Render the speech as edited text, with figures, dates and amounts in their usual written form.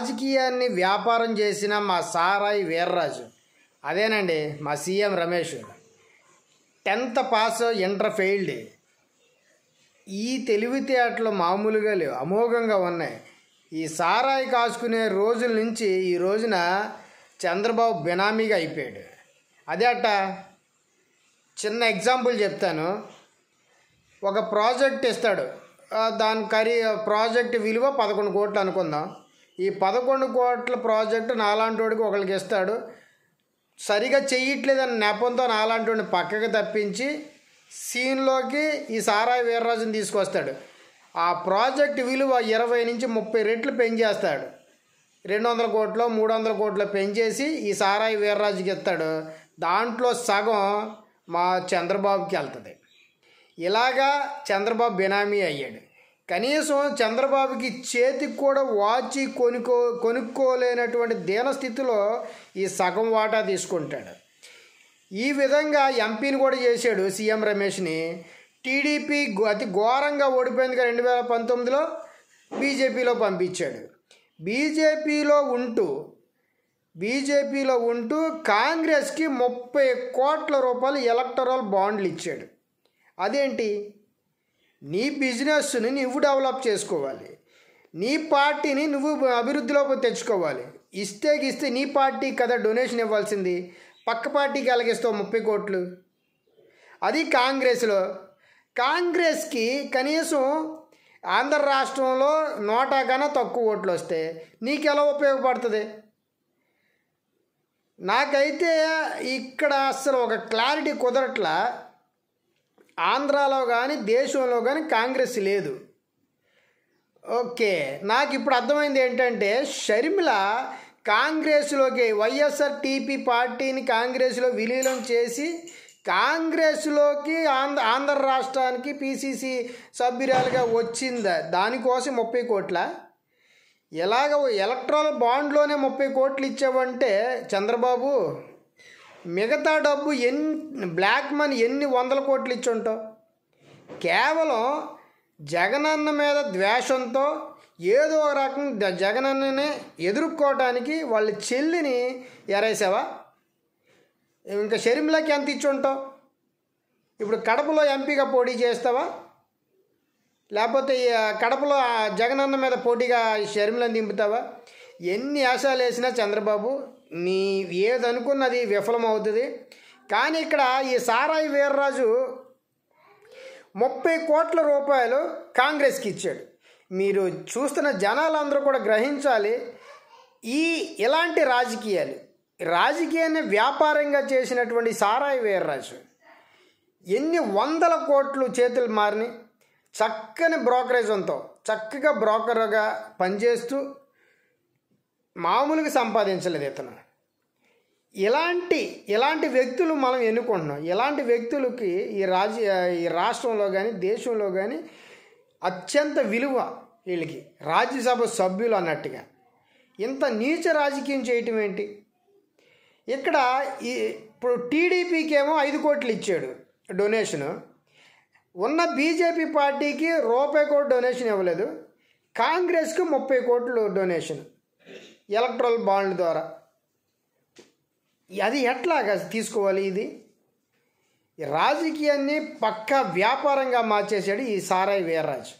రాజకీయాన్ని వ్యాపారం చేసిన మా సారాయి వీర్రాజు, అదేనండి మా CM Ramesh, 10th pass inter failed. ఈ తెలివితేటలు మామూలుగా లేవు, అమోఘంగా ఉన్నాయి. ఈ సారాయి కాసుకునే రోజుల నుంచి ఈ రోజున చంద్రబాబు బినామీగా అయిపోయాడు. అదే అట్ట చిన్న ఎగ్జాంపుల్ చెప్తాను. ఒక ప్రాజెక్ట్ ఇస్తాడు, దాని ప్రాజెక్ట్ విలువ 11 కోట్లు అనుకుందాం. ఈ 11 కోట్ల ప్రాజెక్టు నాలాంటి వాడికి ఒకరికి ఇస్తాడు. సరిగా చెయ్యట్లేదని నెపంతో నాలాంటి వాడిని పక్కకి తప్పించి సీన్లోకి ఈ సారాయి వీర్రాజుని తీసుకొస్తాడు. ఆ ప్రాజెక్ట్ విలువ 20 నుంచి 30 రెట్లు పెంచేస్తాడు. 200 కోట్లు 300 కోట్లు పెంచేసి ఈ సారాయి వీర్రాజుకి ఇస్తాడు. దాంట్లో సగం మా చంద్రబాబుకి వెళ్తుంది. ఇలాగా చంద్రబాబు బినామీ అయ్యాడు. కనీసం చంద్రబాబుకి చేతికి కూడా వాచి కొనుక్కోలేనటువంటి దీనస్థితిలో ఈ సగం వాటా తీసుకుంటాడు. ఈ విధంగా ఎంపీని కూడా చేశాడు సీఎం రమేష్ని. టీడీపీ అతి ఘోరంగా ఓడిపోయింది 2019లో, బీజేపీలో పంపించాడు. బీజేపీలో ఉంటూ కాంగ్రెస్కి 30 కోట్ల రూపాయలు ఎలక్టరల్ బాండ్లు ఇచ్చాడు. అదేంటి? నీ బిజినెస్ని నువ్వు డెవలప్ చేసుకోవాలి, నీ పార్టీని నువ్వు అభివృద్ధిలోకి తెచ్చుకోవాలి. ఇస్తే నీ పార్టీ కదా డొనేషన్ ఇవ్వాల్సింది, పక్క పార్టీకి ఎలాగిస్తావు 30 కోట్లు? అది కాంగ్రెస్కి కనీసం ఆంధ్ర రాష్ట్రంలో 100 కన్నా తక్కువ ఓట్లు వస్తే నీకెలా ఉపయోగపడుతుంది? నాకైతే ఇక్కడ అసలు ఒక క్లారిటీ కుదరట్లా. ఆంధ్రాలో కానీ దేశంలో కానీ కాంగ్రెస్ లేదు. ఓకే, నాకు ఇప్పుడు అర్థమైంది ఏంటంటే షర్మిల కాంగ్రెస్లోకి వైఎస్ఆర్టీపీ పార్టీని కాంగ్రెస్లో విలీనం చేసి కాంగ్రెస్లోకి ఆంధ్ర రాష్ట్రానికి పీసీసీ సభ్యురాలుగా వచ్చిందా? దానికోసం 30 కోట్ల ఎలాగ ఎలక్ట్రల్ బాండ్లోనే 30 కోట్లు ఇచ్చావంటే చంద్రబాబు, మిగతా డబ్బు బ్లాక్ మనీ ఎన్ని 100 కోట్లు ఇచ్చి ఉంటావు? కేవలం జగనన్న మీద ద్వేషంతో ఏదో ఒక రకం జగనన్నని ఎదుర్కోవటానికి వాళ్ళ చెల్లిని ఎరేసావా? ఇంకా షర్మిలకి ఎంత ఇచ్చి ఉంటావు? ఇప్పుడు కడపలో ఎంపీగా పోటీ చేస్తావా? లేకపోతే కడపలో జగనన్న మీద పోటీగా షర్మిలని దింపుతావా? ఎన్ని ఆశాలు వేసినా చంద్రబాబు నీ ఏదనుకున్నది విఫలమవుతుంది. కానీ ఇక్కడ ఈ సారాయి వీర్రాజు 30 కోట్ల రూపాయలు కాంగ్రెస్కి ఇచ్చాడు. మీరు చూస్తున్న జనాలందరూ కూడా గ్రహించాలి, ఇలాంటి రాజకీయాన్ని వ్యాపారంగా చేసినటువంటి సారాయి వీర్రాజు ఎన్ని 100 కోట్లు చేతులు మారిని చక్కని బ్రోకరేజంతో చక్కగా బ్రోకర్గా పనిచేస్తూ మామూలుగా సంపాదించలేదు ఇతను. ఇలాంటి వ్యక్తులు మనం ఎన్నుకుంటున్నాం. ఇలాంటి వ్యక్తులకి ఈ రాష్ట్రంలో కానీ దేశంలో కానీ అత్యంత విలువ. వీళ్ళకి రాజ్యసభ సభ్యులు అన్నట్టుగా ఇంత నీచ రాజకీయం చేయటం ఏంటి? ఇక్కడ ఇప్పుడు టీడీపీకి ఏమో 5 కోట్లు ఇచ్చాడు డొనేషను. ఉన్న బీజేపీ పార్టీకి రూపాయి కూడా డొనేషన్ ఇవ్వలేదు. కాంగ్రెస్కి 30 కోట్లు డొనేషన్ ఎలక్ట్రల్ బాండ్ల ద్వారా. అది ఎట్లాగా తీసుకోవాలి? ఇది రాజకీయాన్ని పక్కా వ్యాపారంగా మార్చేశాడు ఈ సారాయి వీర్రాజు.